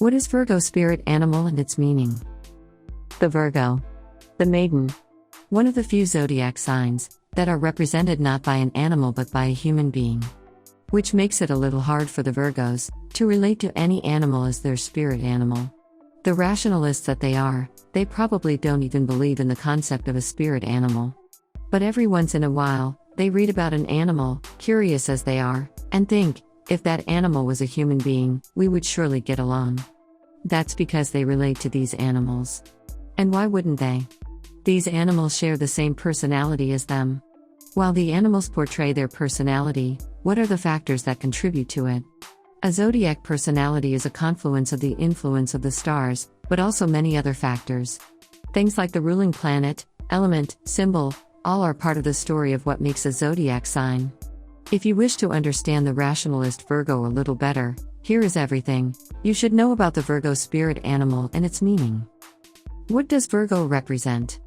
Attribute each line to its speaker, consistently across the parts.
Speaker 1: What is Virgo spirit animal and its meaning? The Virgo the Maiden. One of the few zodiac signs that are represented not by an animal but by a human being. Which makes it a little hard for the Virgos to relate to any animal as their spirit animal. The rationalists that they are, they probably don't even believe in the concept of a spirit animal. But every once in a while, they read about an animal, curious as they are, and think, if that animal was a human being, we would surely get along. That's because they relate to these animals. And why wouldn't they? These animals share the same personality as them. While the animals portray their personality, what are the factors that contribute to it? A zodiac personality is a confluence of the influence of the stars, but also many other factors. Things like the ruling planet, element, symbol, all are part of the story of what makes a zodiac sign. If you wish to understand the rationalist Virgo a little better, here is everything you should know about the Virgo spirit animal and its meaning. What does Virgo represent?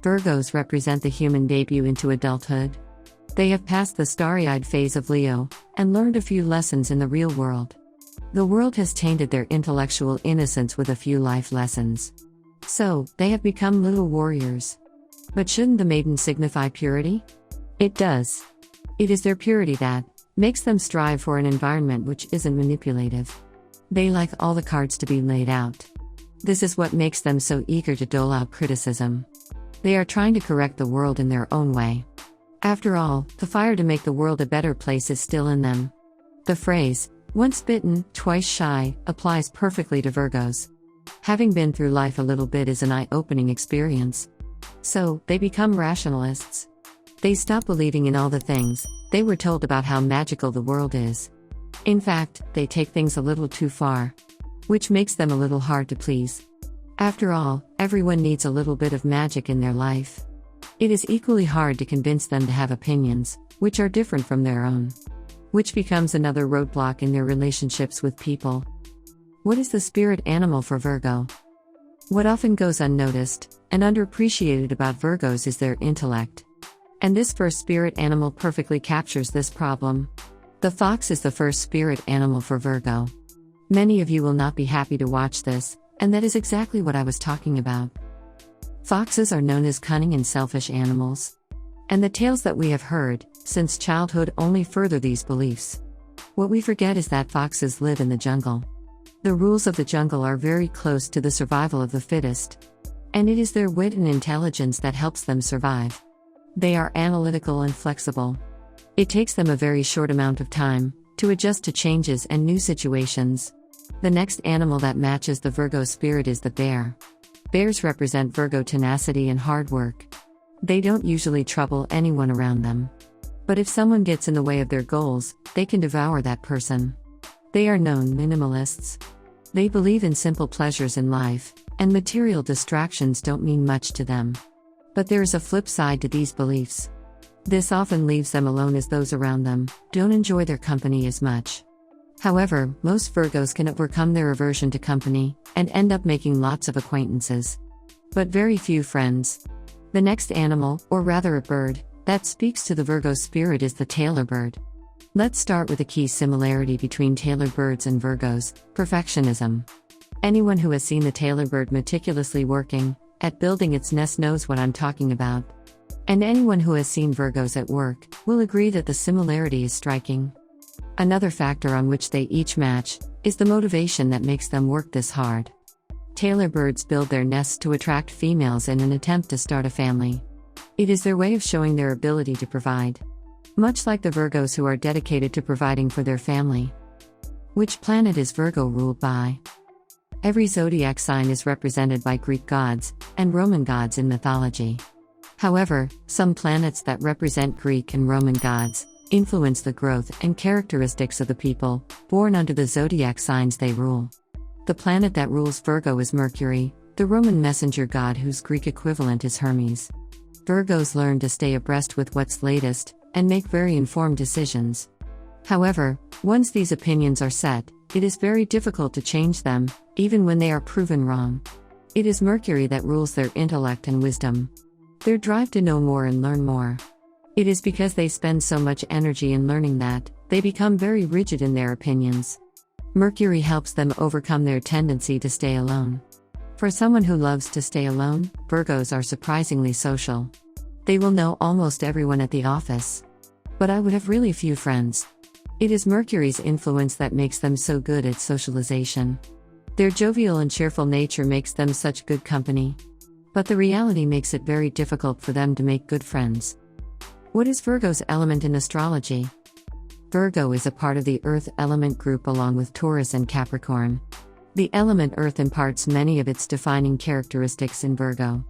Speaker 1: Virgos represent the human debut into adulthood. They have passed the starry-eyed phase of Leo and learned a few lessons in the real world. The world has tainted their intellectual innocence with a few life lessons. So, they have become little warriors. But shouldn't the maiden signify purity? It does. It is their purity that makes them strive for an environment which isn't manipulative. They like all the cards to be laid out. This is what makes them so eager to dole out criticism. They are trying to correct the world in their own way. After all, the fire to make the world a better place is still in them. The phrase, once bitten, twice shy, applies perfectly to Virgos. Having been through life a little bit is an eye-opening experience. So, they become rationalists. They stop believing in all the things they were told about how magical the world is. In fact, they take things a little too far, which makes them a little hard to please. After all, everyone needs a little bit of magic in their life. It is equally hard to convince them to have opinions, which are different from their own. Which becomes another roadblock in their relationships with people. What is the spirit animal for Virgo? What often goes unnoticed and underappreciated about Virgos is their intellect. And this first spirit animal perfectly captures this problem. The fox is the first spirit animal for Virgo. Many of you will not be happy to watch this, and that is exactly what I was talking about. Foxes are known as cunning and selfish animals. And the tales that we have heard since childhood only further these beliefs. What we forget is that foxes live in the jungle. The rules of the jungle are very close to the survival of the fittest. And it is their wit and intelligence that helps them survive. They are analytical and flexible. It takes them a very short amount of time to adjust to changes and new situations. The next animal that matches the Virgo spirit is the bear. Bears represent Virgo tenacity and hard work. They don't usually trouble anyone around them. But if someone gets in the way of their goals, they can devour that person. They are known minimalists. They believe in simple pleasures in life, and material distractions don't mean much to them. But there is a flip side to these beliefs. This often leaves them alone as those around them don't enjoy their company as much. However, most Virgos can overcome their aversion to company and end up making lots of acquaintances. But very few friends. The next animal, or rather a bird, that speaks to the Virgo spirit is the tailor bird. Let's start with a key similarity between tailor birds and Virgos: perfectionism. Anyone who has seen the tailor bird meticulously working at building its nest knows what I'm talking about. And anyone who has seen Virgos at work will agree that the similarity is striking. Another factor on which they each match is the motivation that makes them work this hard. Tailor birds build their nests to attract females in an attempt to start a family. It is their way of showing their ability to provide. Much like the Virgos who are dedicated to providing for their family. Which planet is Virgo ruled by? Every zodiac sign is represented by Greek gods and Roman gods in mythology. However, some planets that represent Greek and Roman gods influence the growth and characteristics of the people born under the zodiac signs they rule. The planet that rules Virgo is Mercury, the Roman messenger god whose Greek equivalent is Hermes. Virgos learn to stay abreast with what's latest and make very informed decisions. However, once these opinions are set, it is very difficult to change them, even when they are proven wrong. It is Mercury that rules their intellect and wisdom. Their drive to know more and learn more. It is because they spend so much energy in learning that they become very rigid in their opinions. Mercury helps them overcome their tendency to stay alone. For someone who loves to stay alone, Virgos are surprisingly social. They will know almost everyone at the office. But I would have really few friends. It is Mercury's influence that makes them so good at socialization. Their jovial and cheerful nature makes them such good company. But the reality makes it very difficult for them to make good friends. What is Virgo's element in astrology? Virgo is a part of the Earth element group along with Taurus and Capricorn. The element Earth imparts many of its defining characteristics in Virgo.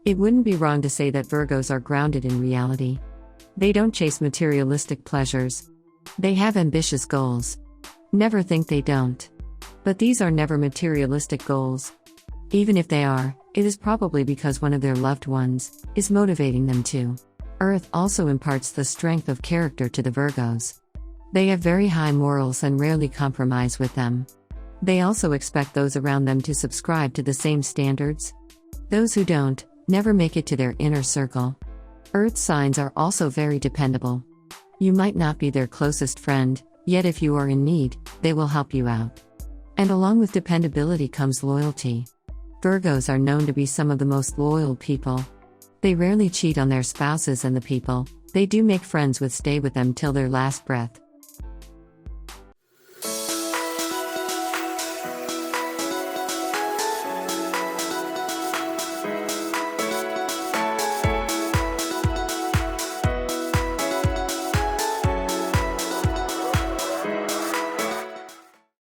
Speaker 1: It wouldn't be wrong to say that Virgos are grounded in reality. They don't chase materialistic pleasures. They have ambitious goals. Never think they don't. But these are never materialistic goals. Even if they are, it is probably because one of their loved ones is motivating them to. Earth also imparts the strength of character to the Virgos. They have very high morals and rarely compromise with them. They also expect those around them to subscribe to the same standards. Those who don't, never make it to their inner circle. Earth signs are also very dependable. You might not be their closest friend, yet if you are in need, they will help you out. And along with dependability comes loyalty. Virgos are known to be some of the most loyal people. They rarely cheat on their spouses, and the people they do make friends with stay with them till their last breath.